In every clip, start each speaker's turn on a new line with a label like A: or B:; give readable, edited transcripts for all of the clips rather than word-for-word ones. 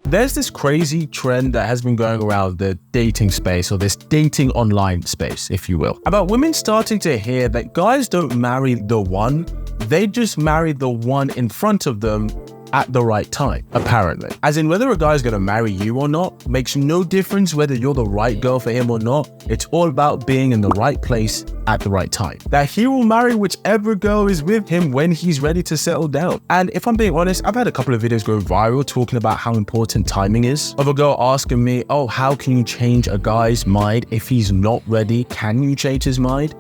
A: There's this crazy trend that has been going around the dating space, or this dating online space, if you will, about women starting to hear that guys don't marry the one, they just marry the one in front of them at the right time, apparently. As in, whether a guy's gonna marry you or not makes no difference whether you're the right girl for him or not. It's all about being in the right place at the right time. That he will marry whichever girl is with him when he's ready to settle down. And if I'm being honest, I've had a couple of videos go viral talking about how important timing is. Of a girl asking me, oh, how can you change a guy's mind if he's not ready? Can you change his mind?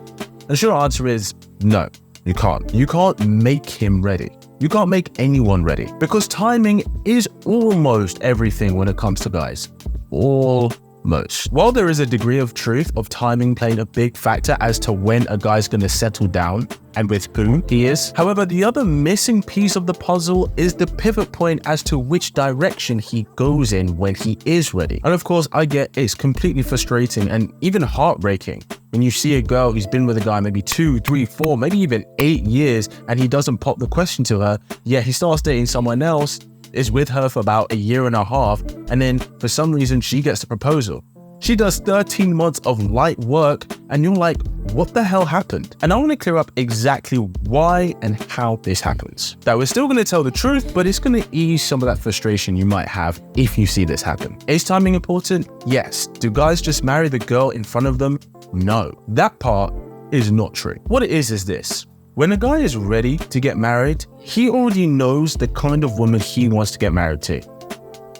A: The short answer is no, you can't. You can't make him ready. You can't make anyone ready, because timing is almost everything when it comes to guys. Almost. While there is a degree of truth of timing playing a big factor as to when a guy's gonna settle down and with whom he is, however, the other missing piece of the puzzle is the pivot point as to which direction he goes in when he is ready. And of course, I get it's completely frustrating and even heartbreaking when you see a girl who's been with a guy maybe 2, 3, 4, maybe even 8 years, and he doesn't pop the question to her, yet he starts dating someone else, is with her for about a year and a half, and then for some reason she gets the proposal. She does 13 months of light work, and you're like, what the hell happened? And I want to clear up exactly why and how this happens. That we're still going to tell the truth, but it's going to ease some of that frustration you might have if you see this happen. Is timing important? Yes. Do guys just marry the girl in front of them? No. That part is not true. What it is this. When a guy is ready to get married, he already knows the kind of woman he wants to get married to.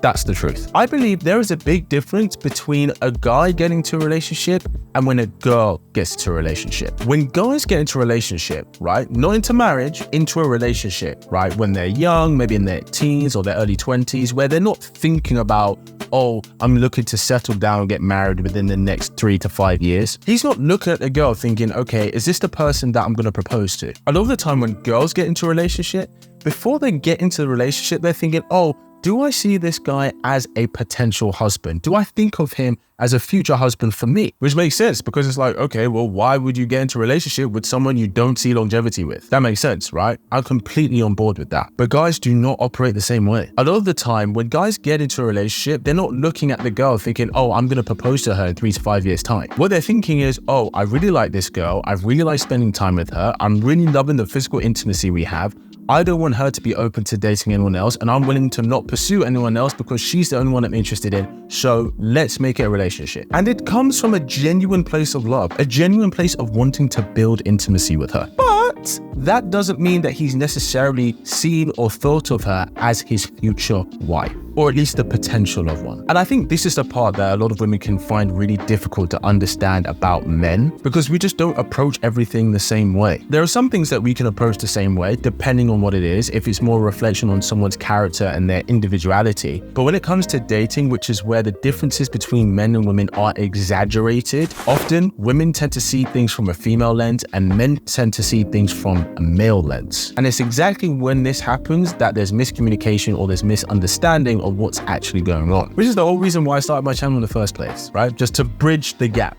A: That's the truth. I believe there is a big difference between a guy getting to a relationship and when a girl gets to a relationship. When guys get into a relationship, right, not into marriage, into a relationship, right, when they're young, maybe in their teens or their early 20s, where they're not thinking about, oh, I'm looking to settle down and get married within the next 3 to 5 years. He's not looking at the girl thinking, okay, is this the person that I'm going to propose to? A lot of the time when girls get into a relationship, before they get into the relationship, they're thinking, oh, do I see this guy as a potential husband? Do I think of him as a future husband for me? Which makes sense, because it's like, okay, well, why would you get into a relationship with someone you don't see longevity with? That makes sense, right? I'm completely on board with that. But guys do not operate the same way. A lot of the time, when guys get into a relationship, they're not looking at the girl thinking, oh, I'm going to propose to her in 3 to 5 years' time. What they're thinking is, oh, I really like this girl. I really like spending time with her. I'm really loving the physical intimacy we have. I don't want her to be open to dating anyone else, and I'm willing to not pursue anyone else because she's the only one I'm interested in. So let's make it a relationship. And it comes from a genuine place of love, a genuine place of wanting to build intimacy with her. But that doesn't mean that he's necessarily seen or thought of her as his future wife, or at least the potential of one. And I think this is the part that a lot of women can find really difficult to understand about men, because we just don't approach everything the same way. There are some things that we can approach the same way, depending on what it is, if it's more a reflection on someone's character and their individuality. But when it comes to dating, which is where the differences between men and women are exaggerated, often women tend to see things from a female lens and men tend to see things from a male lens. And it's exactly when this happens that there's miscommunication or there's misunderstanding of what's actually going on, which is the whole reason why I started my channel in the first place, right? Just to bridge the gap.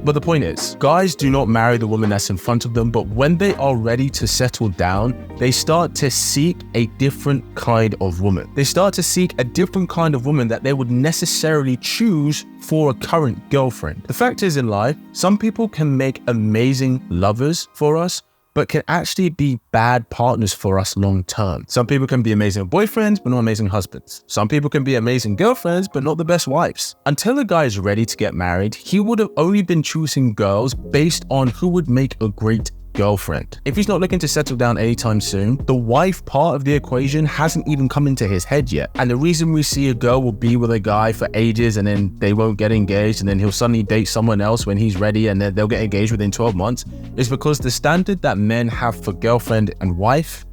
A: But the point is, guys do not marry the woman that's in front of them, but when they are ready to settle down, they start to seek a different kind of woman. They start to seek a different kind of woman that they would necessarily choose for a current girlfriend. The fact is, in life, some people can make amazing lovers for us, but can actually be bad partners for us long term. Some people can be amazing boyfriends, but not amazing husbands. Some people can be amazing girlfriends, but not the best wives. Until a guy is ready to get married, he would have only been choosing girls based on who would make a great girlfriend. If he's not looking to settle down anytime soon, the wife part of the equation hasn't even come into his head yet. And the reason we see a girl will be with a guy for ages and then they won't get engaged and then he'll suddenly date someone else when he's ready and then they'll get engaged within 12 months is because the standard that men have for girlfriend and wife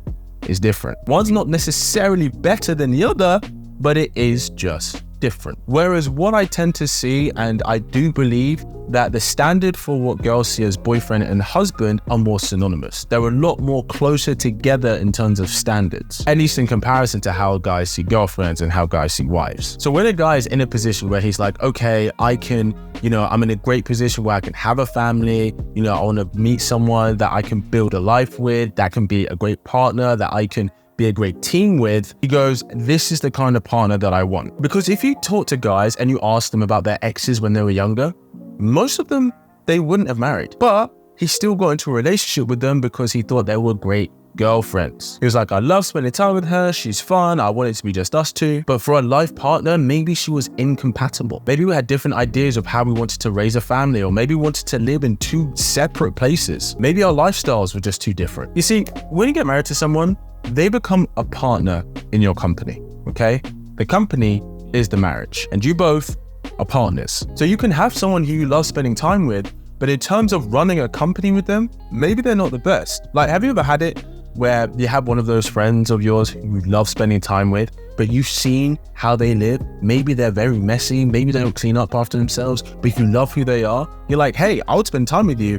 A: is different. One's not necessarily better than the other, but it is just different. Whereas what I tend to see, and I do believe that the standard for what girls see as boyfriend and husband are more synonymous. They're a lot more closer together in terms of standards, at least in comparison to how guys see girlfriends and how guys see wives. So when a guy is in a position where he's like, okay, I can, I'm in a great position where I can have a family, I want to meet someone that I can build a life with, that can be a great partner, that I can be a great team with, he goes, this is the kind of partner that I want. Because if you talk to guys and you ask them about their exes when they were younger, most of them, they wouldn't have married. But he still got into a relationship with them because he thought they were great girlfriends. He was like, I love spending time with her, she's fun, I want it to be just us two. But for a life partner, maybe she was incompatible. Maybe we had different ideas of how we wanted to raise a family, or maybe we wanted to live in two separate places. Maybe our lifestyles were just too different. You see, when you get married to someone, they become a partner in your company, okay? The company is the marriage, and you both are partners. So you can have someone who you love spending time with, but in terms of running a company with them, maybe they're not the best. Like, have you ever had it where you have one of those friends of yours who you love spending time with, but you've seen how they live? Maybe they're very messy, maybe they don't clean up after themselves, but you love who they are. You're like, hey, I would spend time with you,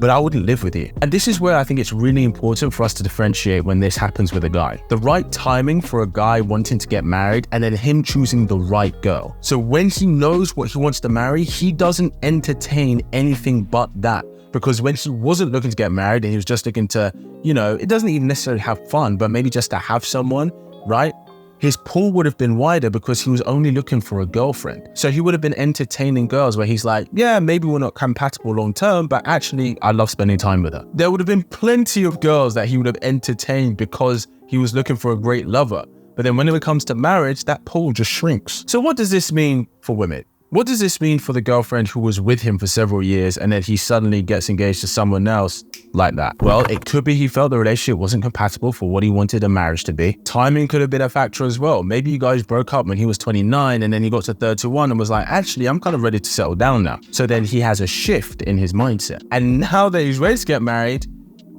A: but I wouldn't live with you. And this is where I think it's really important for us to differentiate when this happens with a guy. The right timing for a guy wanting to get married, and then him choosing the right girl. So when he knows what he wants to marry, he doesn't entertain anything but that. Because when he wasn't looking to get married and he was just looking to, you know, it doesn't even necessarily have fun, but maybe just to have someone, right? His pool would have been wider because he was only looking for a girlfriend. So he would have been entertaining girls where he's like, yeah, maybe we're not compatible long term, but actually I love spending time with her. There would have been plenty of girls that he would have entertained because he was looking for a great lover. But then when it comes to marriage, that pool just shrinks. So what does this mean for women? What does this mean for the girlfriend who was with him for several years and then he suddenly gets engaged to someone else like that? Well, it could be he felt the relationship wasn't compatible for what he wanted a marriage to be. Timing could have been a factor as well. Maybe you guys broke up when he was 29 and then he got to 31 and was like, actually, I'm kind of ready to settle down now. So then he has a shift in his mindset. And now that he's ready to get married,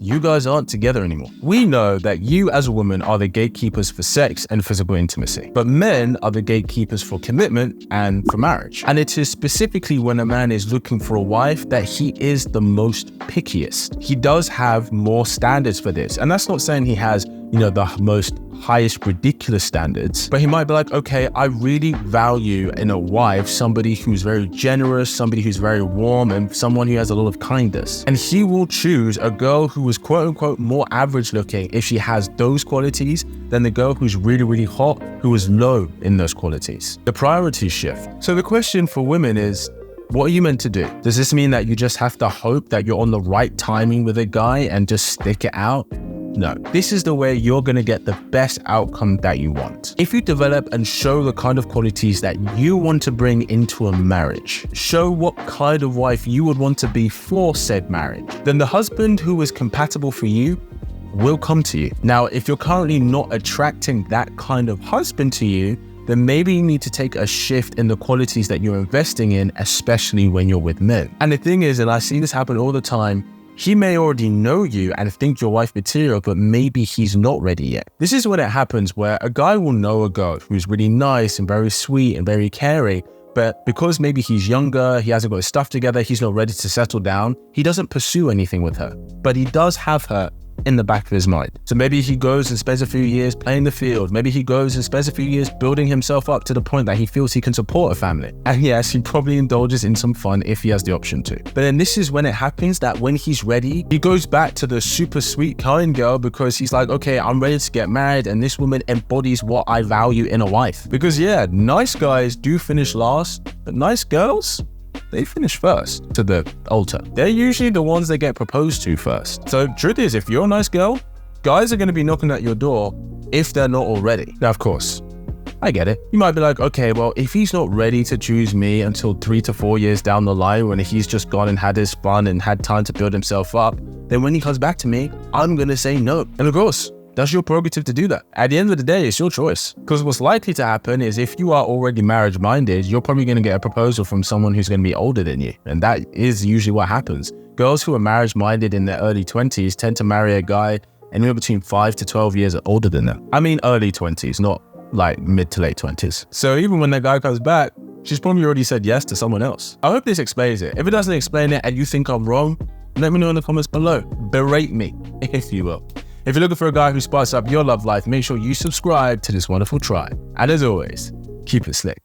A: you guys aren't together anymore. We know that you as a woman are the gatekeepers for sex and physical intimacy, but men are the gatekeepers for commitment and for marriage. And it is specifically when a man is looking for a wife that he is the most pickiest. He does have more standards for this. And that's not saying he has, you know, the most highest ridiculous standards, but he might be like, okay, I really value in a wife somebody who's very generous, somebody who's very warm, and someone who has a lot of kindness. And he will choose a girl who is quote unquote more average looking if she has those qualities than the girl who's really, really hot, who is low in those qualities. The priorities shift. So the question for women is, what are you meant to do? Does this mean that you just have to hope that you're on the right timing with a guy and just stick it out? No, this is the way you're going to get the best outcome that you want. If you develop and show the kind of qualities that you want to bring into a marriage, show what kind of wife you would want to be for said marriage, then the husband who is compatible for you will come to you. Now, if you're currently not attracting that kind of husband to you, then maybe you need to take a shift in the qualities that you're investing in, especially when you're with men. And the thing is, and I see this happen all the time, he may already know you and think you're wife material, but maybe he's not ready yet. This is when it happens where a guy will know a girl who's really nice and very sweet and very caring, but because maybe he's younger, he hasn't got his stuff together, he's not ready to settle down, he doesn't pursue anything with her. But he does have her in the back of his mind. So maybe he goes and spends a few years playing the field. Maybe he goes and spends a few years building himself up to the point that he feels he can support a family. And yes, he probably indulges in some fun if he has the option to. But then this is when it happens that when he's ready, he goes back to the super sweet, kind girl because he's like, okay, I'm ready to get married and this woman embodies what I value in a wife. Because yeah, nice guys do finish last, but nice girls, they finish first to the altar. They're usually the ones that get proposed to first. So truth is, if you're a nice girl, guys are going to be knocking at your door if they're not already. Now, of course, I get it. You might be like, okay, well, if he's not ready to choose me until 3 to 4 years down the line, when he's just gone and had his fun and had time to build himself up, then when he comes back to me, I'm going to say no. And of course, that's your prerogative to do that. At the end of the day, it's your choice. Because what's likely to happen is if you are already marriage-minded, you're probably going to get a proposal from someone who's going to be older than you. And that is usually what happens. Girls who are marriage-minded in their early 20s tend to marry a guy anywhere between 5 to 12 years older than them. I mean early 20s, not like mid to late 20s. So even when that guy comes back, she's probably already said yes to someone else. I hope this explains it. If it doesn't explain it and you think I'm wrong, let me know in the comments below. Berate me, if you will. If you're looking for a guy who spices up your love life, make sure you subscribe to this wonderful tribe. And as always, keep it slick.